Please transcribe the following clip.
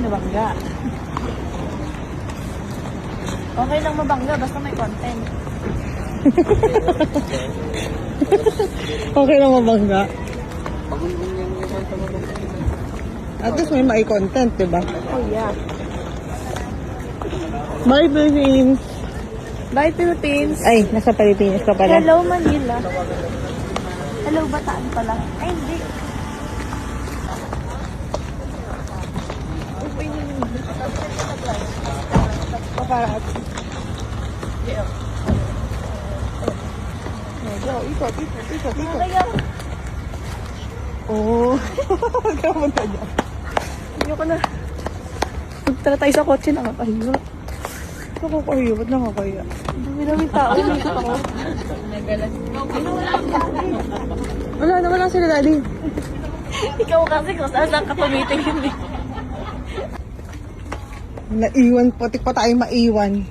nabangga. Okay lang mabangga, basta may content. Okay lang mabangga. At least may mai-content, diba? Oh yeah. Bye, Philippines! Bye Philippines! Ay, nasa Pilipinas ka pala. Hello Manila. Hello Bataan pala. Ay hindi. Paparazzi. Ikot. Oo. Huwag ka punta dyan. Ayoko na. Magtala tayo sa kotse, nakakahiyo. Nakakahiyo, ba't nakakahiya? Dami tao dito ako. Wala sila, daddy. Ikaw kasi kung saan ka tumitingin eh. Naiwan, pati pa tayo maiwan.